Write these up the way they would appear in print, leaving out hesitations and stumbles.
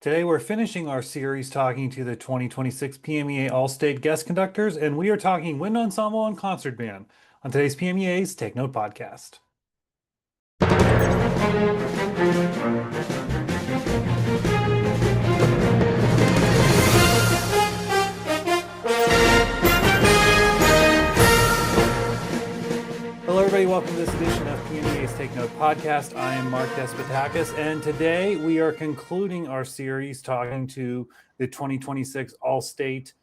Today we're finishing our series talking to the 2026 PMEA All-State Guest Conductors, and we are talking Wind Ensemble and Concert Band on today's PMEA's Take Note podcast. Hello, everybody. Welcome to this edition of PMEA's Take Note podcast. I am Mark Despotakis, and today we are concluding our series talking to the 2026 All-State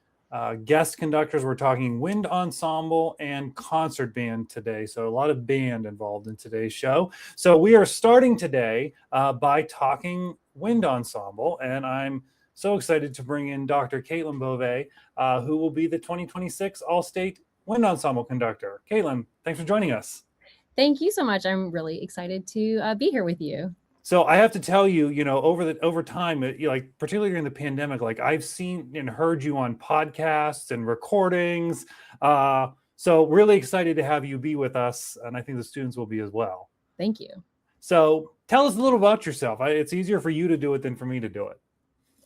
guest conductors. We're talking Wind Ensemble and Concert Band today, so a lot of band involved in today's show. So we are starting today by talking Wind Ensemble, and I'm so excited to bring in Dr. Kaitlin Bove, who will be the 2026 All-State Wind Ensemble conductor. Kaitlin, thanks for joining us. Thank you so much. I'm really excited to be here with you. So I have to tell you, over time, particularly during the pandemic, I've seen and heard you on podcasts and recordings. So really excited to have you be with us, and I think the students will be as well. Thank you. So tell us a little about yourself. It's easier for you to do it than for me to do it.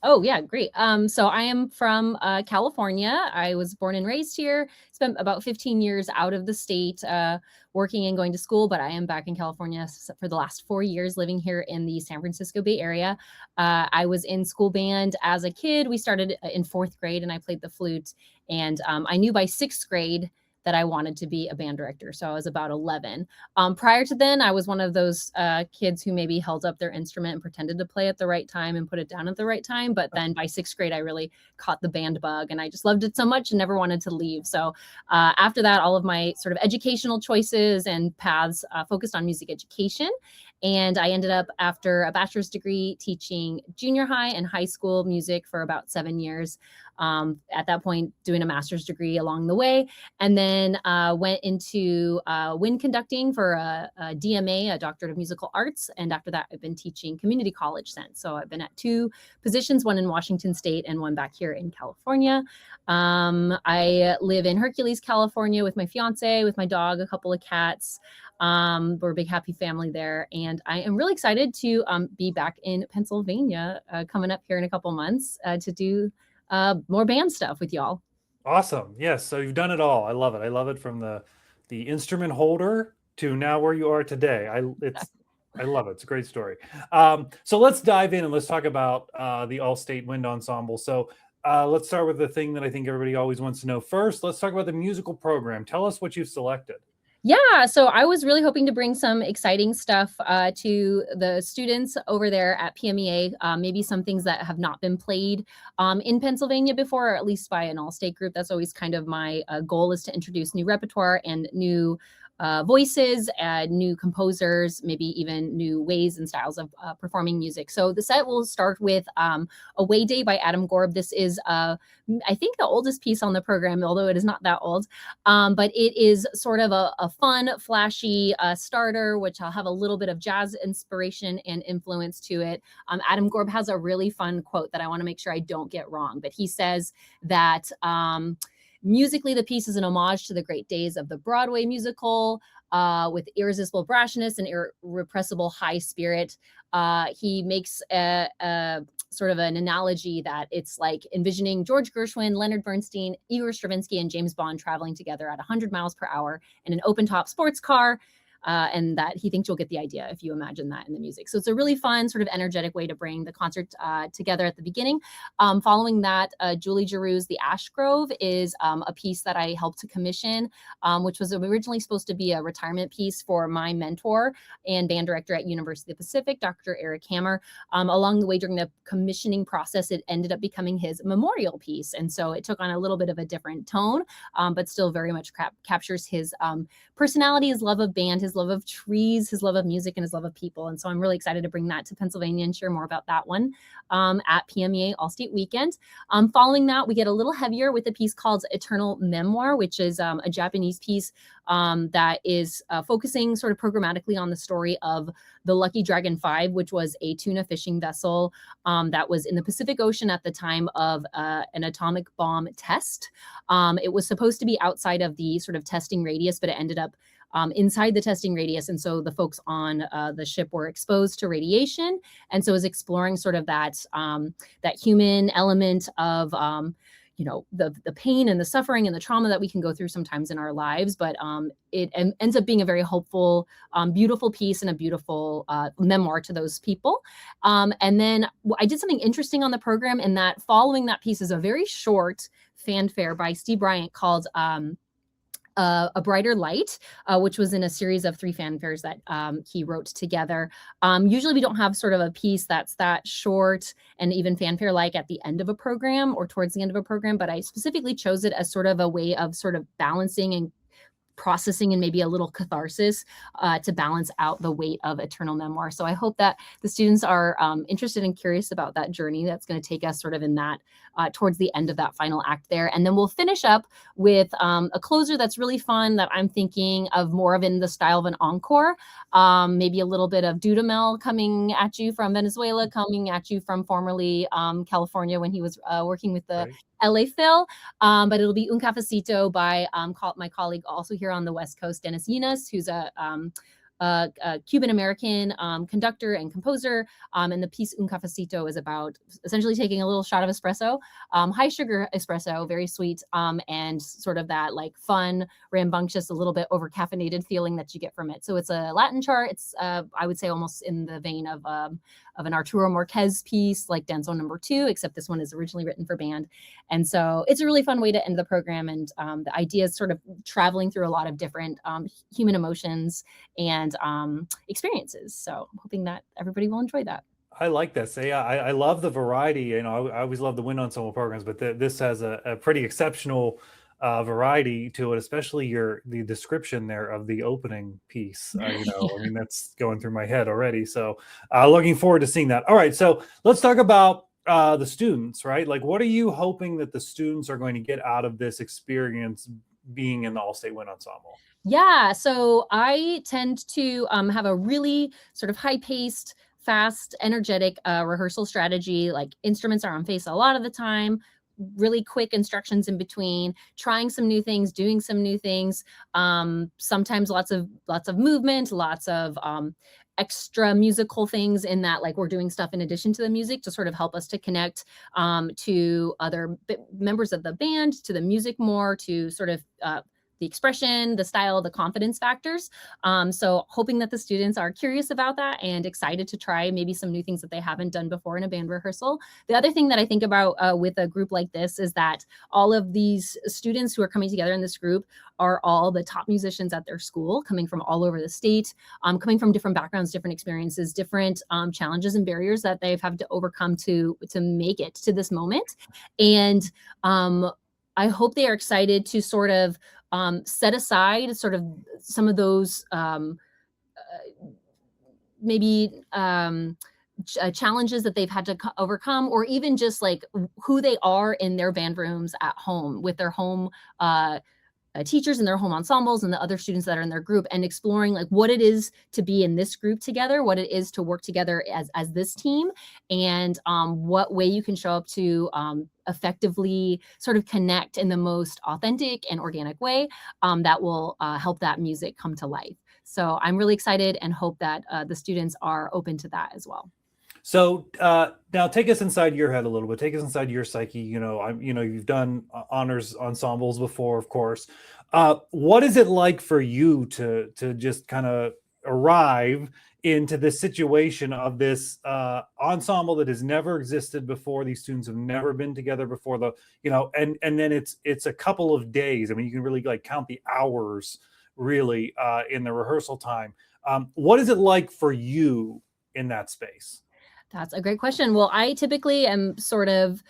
Oh, yeah, great. So I am from California. I was born and raised here, spent about 15 years out of the state working and going to school, but I am back in California for the last 4 years living here in the San Francisco Bay Area. I was in school band as a kid. We started in 4th grade and I played the flute, and I knew by 6th grade that I wanted to be a band director. So I was about 11. Prior to then, I was one of those kids who maybe held up their instrument and pretended to play at the right time and put it down at the right time. But then by 6th grade, I really caught the band bug and I just loved it so much and never wanted to leave. So after that, all of my sort of educational choices and paths focused on music education. And I ended up, after a bachelor's degree, teaching junior high and high school music for about 7 years. At that point, doing a master's degree along the way, and then went into wind conducting for a DMA, a Doctorate of Musical Arts. And after that, I've been teaching community college since. So I've been at 2 positions, one in Washington State and one back here in California. I live in Hercules, California with my fiance, with my dog, a couple of cats. We're a big happy family there, and I am really excited to be back in Pennsylvania coming up here in a couple months to do more band stuff with y'all. Awesome. Yes. So you've done it all. I love it. I love it, from the instrument holder to now where you are today. I love it. It's a great story. So let's dive in and let's talk about the All-State Wind Ensemble. So let's start with the thing that I think everybody always wants to know first. Let's talk about the musical program. Tell us what you've selected. Yeah, so I was really hoping to bring some exciting stuff to the students over there at PMEA, maybe some things that have not been played in Pennsylvania before, or at least by an all-state group. That's always kind of my goal, is to introduce new repertoire and new voices, new composers, maybe even new ways and styles of performing music. So the set will start with Away Day by Adam Gorb. This is, I think, the oldest piece on the program, although it is not that old. But it is sort of a fun, flashy starter, which I'll have a little bit of jazz inspiration and influence to it. Adam Gorb has a really fun quote that I want to make sure I don't get wrong, but he says that musically, the piece is an homage to the great days of the Broadway musical, with irresistible brashness and irrepressible high spirit. He makes a sort of an analogy that it's like envisioning George Gershwin, Leonard Bernstein, Igor Stravinsky, and James Bond traveling together at 100 miles per hour in an open-top sports car. And that he thinks you'll get the idea if you imagine that in the music. So it's a really fun, sort of energetic way to bring the concert together at the beginning. Following that, Julie Giroux's The Ash Grove is a piece that I helped to commission, which was originally supposed to be a retirement piece for my mentor and band director at University of the Pacific, Dr. Eric Hammer. Along the way during the commissioning process, it ended up becoming his memorial piece. And so it took on a little bit of a different tone, but still very much captures his personality, his love of band, his love of trees, his love of music, and his love of people. And so I'm really excited to bring that to Pennsylvania and share more about that one at PMEA All-State Weekend. Following that, we get a little heavier with a piece called Eternal Memoir, which is a Japanese piece that is focusing sort of programmatically on the story of the Lucky Dragon 5, which was a tuna fishing vessel that was in the Pacific Ocean at the time of an atomic bomb test. It was supposed to be outside of the sort of testing radius, but it ended up inside the testing radius. And so the folks on the ship were exposed to radiation. And so it was exploring sort of that, that human element of, the pain and the suffering and the trauma that we can go through sometimes in our lives. But it ends up being a very hopeful, beautiful piece and a beautiful memoir to those people. And then I did something interesting on the program, in that following that piece is a very short fanfare by Steve Bryant called A Brighter Light, which was in a series of 3 fanfares that he wrote together. Usually we don't have sort of a piece that's that short and even fanfare-like at the end of a program or towards the end of a program, but I specifically chose it as sort of a way of sort of balancing and processing and maybe a little catharsis to balance out the weight of eternal memoir. So I hope that the students are interested and curious about that journey that's going to take us sort of in that towards the end of that final act there. And then we'll finish up with a closer that's really fun, that I'm thinking of more of in the style of an encore, maybe a little bit of Dudamel coming at you from Venezuela, coming at you from formerly California when he was working with the LA Phil, but it'll be Un Cafecito by my colleague also here on the West Coast, Dennis Yinas, who's a Cuban-American conductor and composer. And the piece Un Cafecito is about essentially taking a little shot of espresso, high sugar espresso, very sweet, and sort of that like fun, rambunctious, a little bit over caffeinated feeling that you get from it. So it's a Latin chart. It's I would say almost in the vein of an Arturo Marquez piece like Danzón No. 2, except this one is originally written for band. And so it's a really fun way to end the program. And the idea is sort of traveling through a lot of different human emotions and experiences. So I'm hoping that everybody will enjoy that. I like that. So yeah, I love the variety. You know, I always love the wind ensemble programs, but this has a pretty exceptional variety to it, especially the description there of the opening piece. I mean, that's going through my head already. So looking forward to seeing that. All right, so let's talk about the students, right? Like, what are you hoping that the students are going to get out of this experience being in the All-State Wind Ensemble? Yeah, so I tend to have a really sort of high-paced, fast, energetic rehearsal strategy. Like, instruments are on face a lot of the time, really quick instructions in between, trying some new things, doing some new things. Sometimes lots of movement, lots of extra musical things in that, like, we're doing stuff in addition to the music to sort of help us to connect to other members of the band, to the music more, to sort of the expression, the style, the confidence factors. So hoping that the students are curious about that and excited to try maybe some new things that they haven't done before in a band rehearsal. The other thing that I think about with a group like this is that all of these students who are coming together in this group are all the top musicians at their school, coming from all over the state, coming from different backgrounds, different experiences, different challenges and barriers that they've had to overcome to make it to this moment. And I hope they are excited to sort of set aside sort of some of those maybe challenges that they've had to overcome, or even just like who they are in their band rooms at home with their home teachers and their home ensembles and the other students that are in their group, and exploring like what it is to be in this group together, what it is to work together as this team, and what way you can show up to effectively sort of connect in the most authentic and organic way that will help that music come to life. So I'm really excited and hope that the students are open to that as well. So now take us inside your head a little bit. Take us inside your psyche. You've done honors ensembles before, of course. What is it like for you to just kind of arrive into this situation of this ensemble that has never existed before? These students have never been together before, and then it's a couple of days. I mean, you can really like count the hours really in the rehearsal time. What is it like for you in that space? That's a great question. Well, I typically am sort of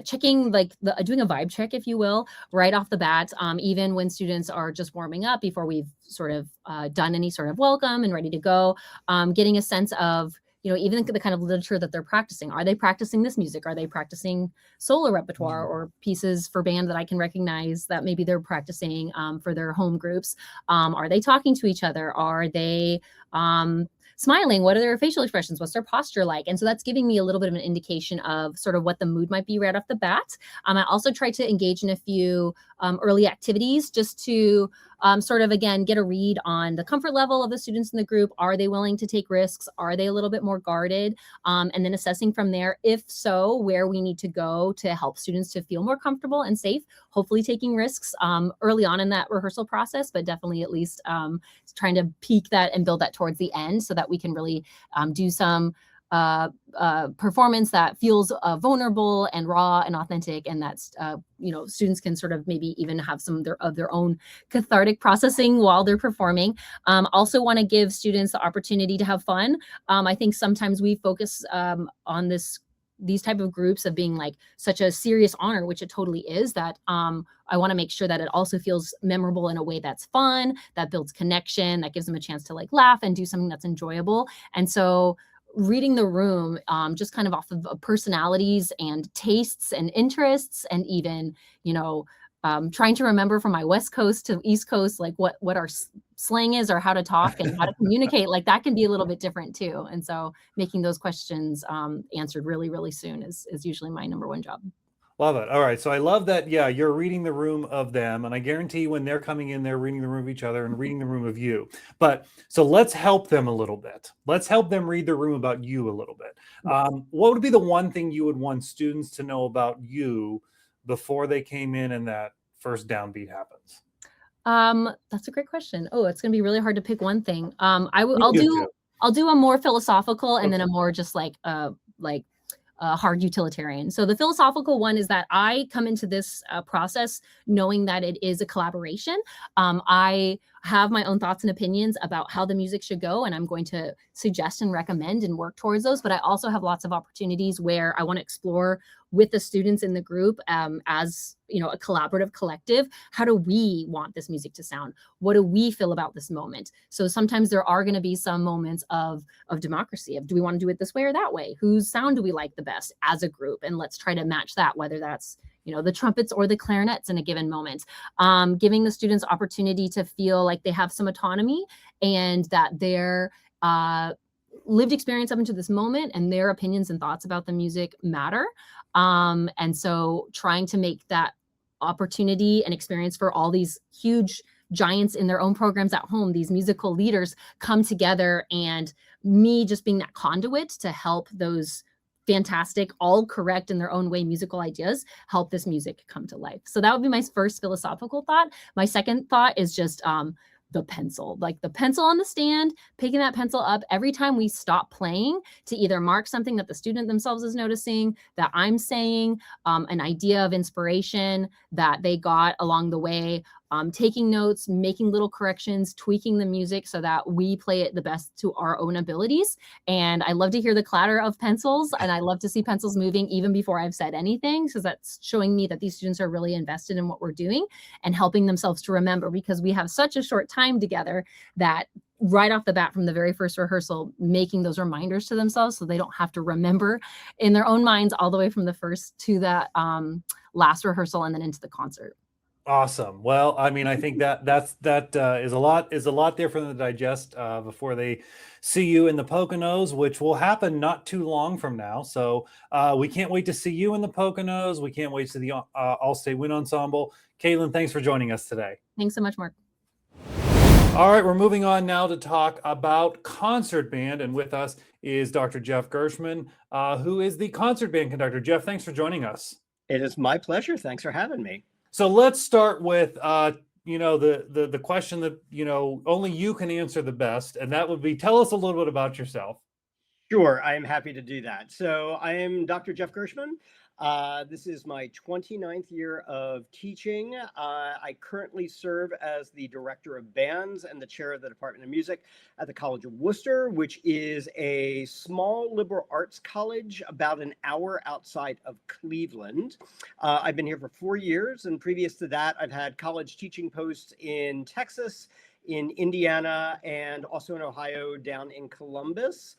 checking, like doing a vibe check, if you will, right off the bat, even when students are just warming up before we've sort of done any sort of welcome and ready to go, getting a sense of, even the kind of literature that they're practicing. Are they practicing this music? Are they practicing solo repertoire or pieces for band that I can recognize that maybe they're practicing for their home groups? Are they talking to each other? Are they smiling? What are their facial expressions? What's their posture like? And so that's giving me a little bit of an indication of sort of what the mood might be right off the bat. I also try to engage in a few early activities just to sort of, again, get a read on the comfort level of the students in the group. Are they willing to take risks? Are they a little bit more guarded? And then assessing from there, if so, where we need to go to help students to feel more comfortable and safe, hopefully taking risks early on in that rehearsal process, but definitely at least trying to peak that and build that towards the end so that we can really do some performance that feels vulnerable and raw and authentic, and that's students can sort of maybe even have some of their own cathartic processing while they're performing. Also want to give students the opportunity to have fun. I think sometimes we focus on these type of groups of being like such a serious honor, which it totally is, that I want to make sure that it also feels memorable in a way that's fun, that builds connection, that gives them a chance to like laugh and do something that's enjoyable. And so reading the room just kind of off of personalities and tastes and interests, and even trying to remember from my West Coast to East Coast, like what our slang is or how to talk and how to communicate, like that can be a little bit different too. And so making those questions answered really, really soon is usually my number one job. Love it. All right. So I love that. Yeah, you're reading the room of them. And I guarantee when they're coming in, they're reading the room of each other and reading the room of you. But so let's help them a little bit. Let's help them read the room about you a little bit. What would be the one thing you would want students to know about you before they came in and that first downbeat happens? That's a great question. Oh, it's going to be really hard to pick one thing. I'll do a more philosophical and then a more just like hard utilitarian. So the philosophical one is that I come into this process knowing that it is a collaboration. I have my own thoughts and opinions about how the music should go, and I'm going to suggest and recommend and work towards those. But I also have lots of opportunities where I want to explore with the students in the group as a collaborative collective. How do we want this music to sound? What do we feel about this moment? So sometimes there are going to be some moments of democracy, of do we want to do it this way or that way? Whose sound do we like the best as a group? And let's try to match that, whether that's the trumpets or the clarinets in a given moment. Giving the students opportunity to feel like they have some autonomy and that their lived experience up into this moment and their opinions and thoughts about the music matter. And so trying to make that opportunity and experience for all these huge giants in their own programs at home, these musical leaders, come together, and me just being that conduit to help those fantastic, all correct in their own way musical ideas help this music come to life. So that would be my first philosophical thought. My second thought is just the pencil, like the pencil on the stand, picking that pencil up every time we stop playing to either mark something that the student themselves is noticing, that I'm saying, an idea of inspiration that they got along the way, taking notes, making little corrections, tweaking the music so that we play it the best to our own abilities. And I love to hear the clatter of pencils, and I love to see pencils moving even before I've said anything, because that's showing me that these students are really invested in what we're doing and helping themselves to remember, because we have such a short time together that right off the bat from the very first rehearsal, making those reminders to themselves so they don't have to remember in their own minds all the way from the first to the last rehearsal and then into the concert. Awesome. Well, I mean, I think that is a lot there for them to digest before they see you in the Poconos, which will happen not too long from now. So we can't wait to see you in the Poconos. We can't wait to see the All-State Wind Ensemble. Kaitlin, thanks for joining us today. Thanks so much, Mark. All right, we're moving on now to talk about concert band, and with us is Dr. Jeff Gershman, who is the concert band conductor. Jeff, thanks for joining us. It is my pleasure. Thanks for having me. So let's start with the question that only you can answer the best, and that would be, tell us a little bit about yourself. Sure, I am happy to do that. So I am Dr. Jeff Gershman. This is my 29th year of teaching. I currently serve as the director of bands and the chair of the Department of Music at the College of Worcester, which is a small liberal arts college about an hour outside of Cleveland. I've been here for 4 years, and previous to that, I've had college teaching posts in Texas, in Indiana, and also in Ohio, down in Columbus,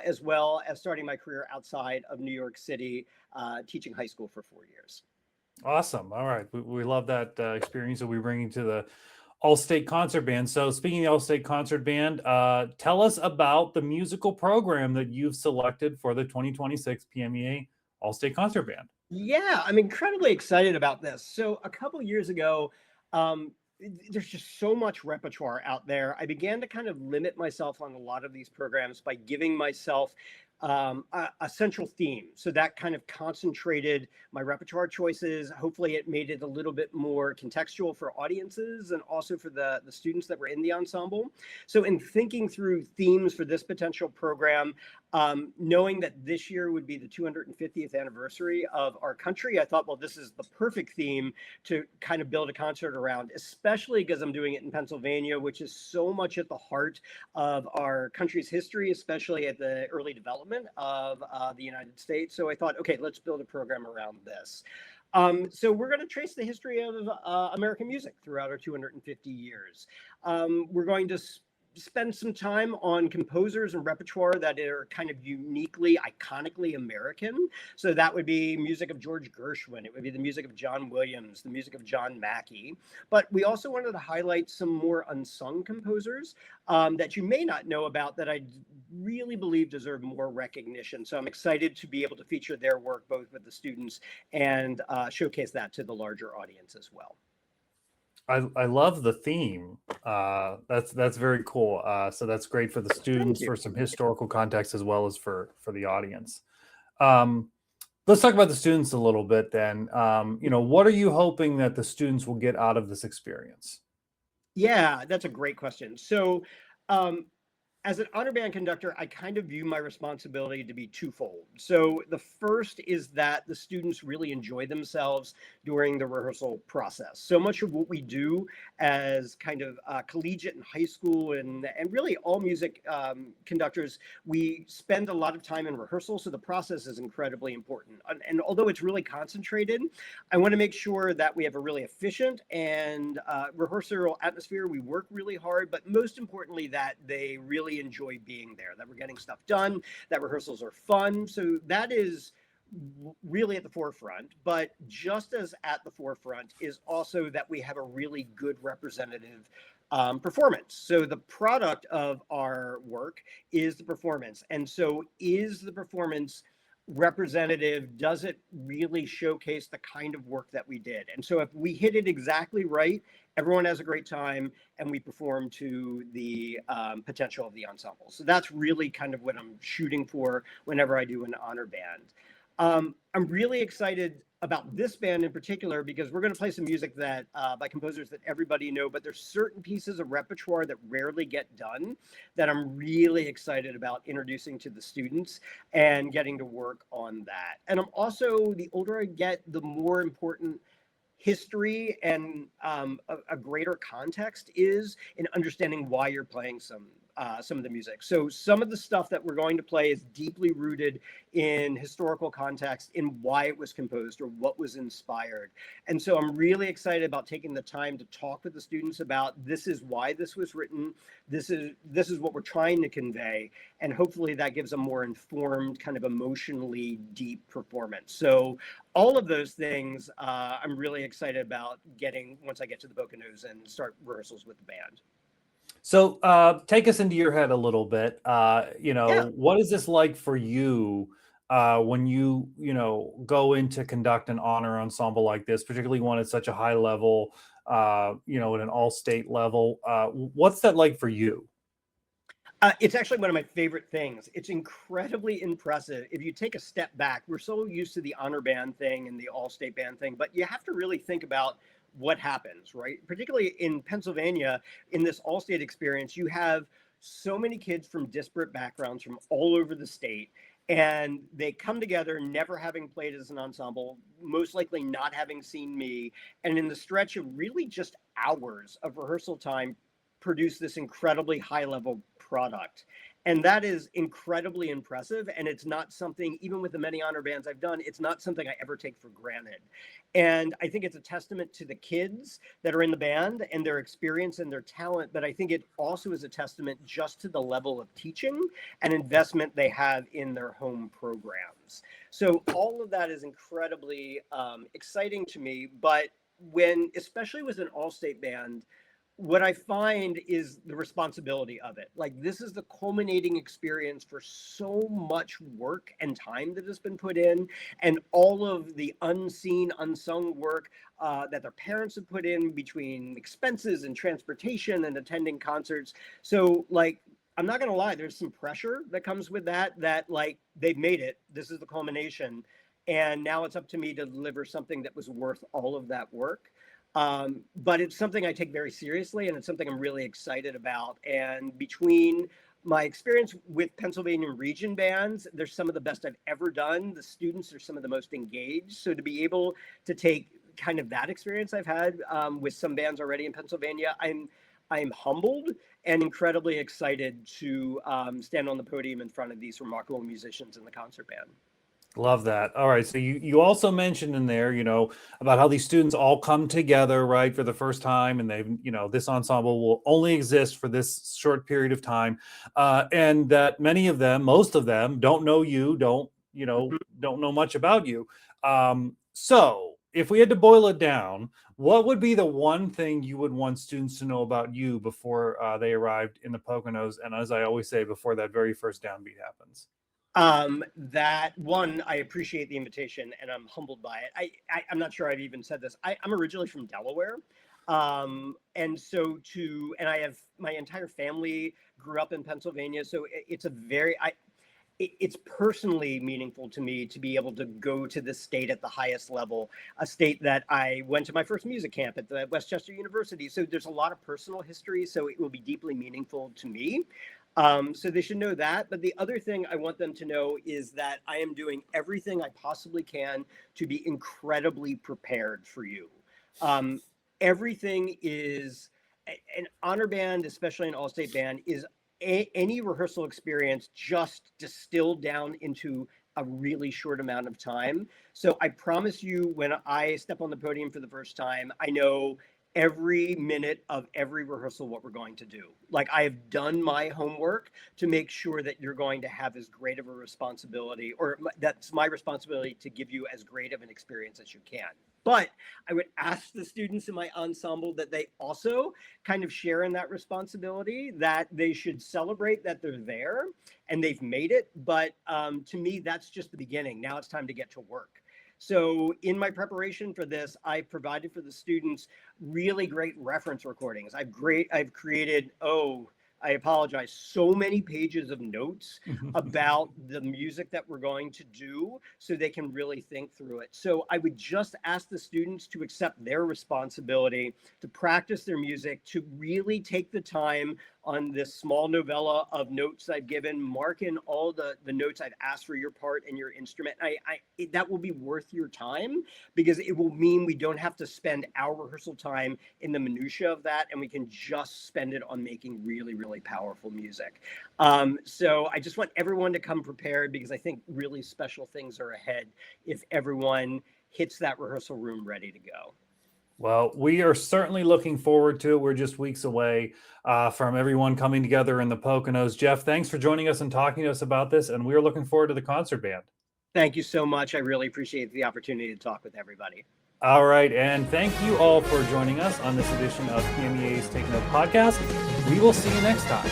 as well as starting my career outside of New York City, teaching high school for 4 years. Awesome. All right. We love that experience that we're bringing to the All-State Concert Band. So speaking of the All-State Concert Band, tell us about the musical program that you've selected for the 2026 PMEA All-State Concert Band. Yeah, I'm incredibly excited about this. So a couple years ago, there's just so much repertoire out there. I began to kind of limit myself on a lot of these programs by giving myself a central theme. So that kind of concentrated my repertoire choices. Hopefully it made it a little bit more contextual for audiences and also for the students that were in the ensemble. So in thinking through themes for this potential program, knowing that this year would be the 250th anniversary of our country, I thought, well, this is the perfect theme to kind of build a concert around, especially because I'm doing it in Pennsylvania, which is so much at the heart of our country's history, especially at the early development of the United States. So I thought, okay, let's build a program around this. So we're going to trace the history of American music throughout our 250 years. We're going to spend some time on composers and repertoire that are kind of uniquely, iconically American. So that would be music of George Gershwin. It would be the music of John Williams, the music of John Mackey. But we also wanted to highlight some more unsung composers that you may not know about that I really believe deserve more recognition. So I'm excited to be able to feature their work both with the students and showcase that to the larger audience as well. I love the theme. That's very cool. So that's great for the students for some historical context as well as for the audience. Let's talk about the students a little bit then. What are you hoping that the students will get out of this experience? Yeah, that's a great question. So as an honor band conductor, I kind of view my responsibility to be twofold. So the first is that the students really enjoy themselves during the rehearsal process. So much of what we do as kind of collegiate and high school and really all music conductors, we spend a lot of time in rehearsal. So the process is incredibly important. And although it's really concentrated, I want to make sure that we have a really efficient and rehearsal atmosphere. We work really hard, but most importantly, that they really enjoy being there, that we're getting stuff done, that rehearsals are fun. So that is really at the forefront, but just as at the forefront is also that we have a really good representative performance. So the product of our work is the performance. And so is the performance representative? Does it really showcase the kind of work that we did? And so if we hit it exactly right, everyone has a great time and we perform to the potential of the ensemble. So that's really kind of what I'm shooting for whenever I do an honor band. I'm really excited about this band in particular because we're going to play some music that by composers that everybody know, but there's certain pieces of repertoire that rarely get done that I'm really excited about introducing to the students and getting to work on that. And I'm also, the older I get, the more important history and a greater context is in understanding why you're playing some of the music. So some of the stuff that we're going to play is deeply rooted in historical context, in why it was composed or what was inspired. And so I'm really excited about taking the time to talk with the students about this is why this was written. This is what we're trying to convey. And hopefully that gives a more informed, kind of emotionally deep performance. So all of those things I'm really excited about getting once I get to the Poconos and start rehearsals with the band. So take us into your head a little bit. What is this like for you when you go in to conduct an honor ensemble like this, particularly one at such a high level, at an all-state level? What's that like for you? It's actually one of my favorite things. It's incredibly impressive. If you take a step back, we're so used to the honor band thing and the all-state band thing, but you have to really think about what happens, right? Particularly in Pennsylvania, in this all-state experience, you have so many kids from disparate backgrounds from all over the state, and they come together never having played as an ensemble, most likely not having seen me, and in the stretch of really just hours of rehearsal time, produce this incredibly high-level product. And that is incredibly impressive. And it's not something, even with the many honor bands I've done, it's not something I ever take for granted. And I think it's a testament to the kids that are in the band and their experience and their talent. But I think it also is a testament just to the level of teaching and investment they have in their home programs. So all of that is incredibly exciting to me. But especially with an all-state band, what I find is the responsibility of it. Like, this is the culminating experience for so much work and time that has been put in, and all of the unseen, unsung work that their parents have put in between expenses and transportation and attending concerts. So, like, I'm not going to lie, there's some pressure that comes with that like, they've made it. This is the culmination. And now it's up to me to deliver something that was worth all of that work. But it's something I take very seriously, and it's something I'm really excited about. And between my experience with Pennsylvania region bands, they're some of the best I've ever done. The students are some of the most engaged. So to be able to take kind of that experience I've had with some bands already in Pennsylvania, I'm humbled and incredibly excited to stand on the podium in front of these remarkable musicians in the concert band. Love that. All right. So you also mentioned in there, about how these students all come together, right, for the first time, and they've, this ensemble will only exist for this short period of time, and that many of them, most of them, don't know you, don't know much about you. So if we had to boil it down, what would be the one thing you would want students to know about you before they arrived in the Poconos? And as I always say, before that very first downbeat happens. That one, I appreciate the invitation and I'm humbled by it. I'm not sure I've even said this. I'm originally from Delaware. And I have my entire family grew up in Pennsylvania. So it's personally meaningful to me to be able to go to this state at the highest level, a state that I went to my first music camp at the Westchester University. So there's a lot of personal history. So it will be deeply meaningful to me. So they should know that. But the other thing I want them to know is that I am doing everything I possibly can to be incredibly prepared for you. Everything is an honor band, especially an all-state band, is any rehearsal experience just distilled down into a really short amount of time. So I promise you, when I step on the podium for the first time, I know every minute of every rehearsal what we're going to do. Like, I have done my homework to make sure that you're going to have as great of a responsibility, or that's my responsibility to give you as great of an experience as you can. But I would ask the students in my ensemble that they also kind of share in that responsibility, that they should celebrate that they're there and they've made it. But to me, that's just the beginning. Now it's time to get to work. So in my preparation for this, I provided for the students really great reference recordings. I've created, I apologize, so many pages of notes about the music that we're going to do so they can really think through it. So I would just ask the students to accept their responsibility, to practice their music, to really take the time on this small novella of notes I've given, mark in all the notes I've asked for your part and your instrument. That will be worth your time, because it will mean we don't have to spend our rehearsal time in the minutia of that, and we can just spend it on making really, really powerful music. So I just want everyone to come prepared, because I think really special things are ahead if everyone hits that rehearsal room ready to go. Well, we are certainly looking forward to it. We're just weeks away from everyone coming together in the Poconos. Jeff, thanks for joining us and talking to us about this, and we are looking forward to the concert band. Thank you so much. I really appreciate the opportunity to talk with everybody. All right, and thank you all for joining us on this edition of PMEA's Take Note podcast. We will see you next time.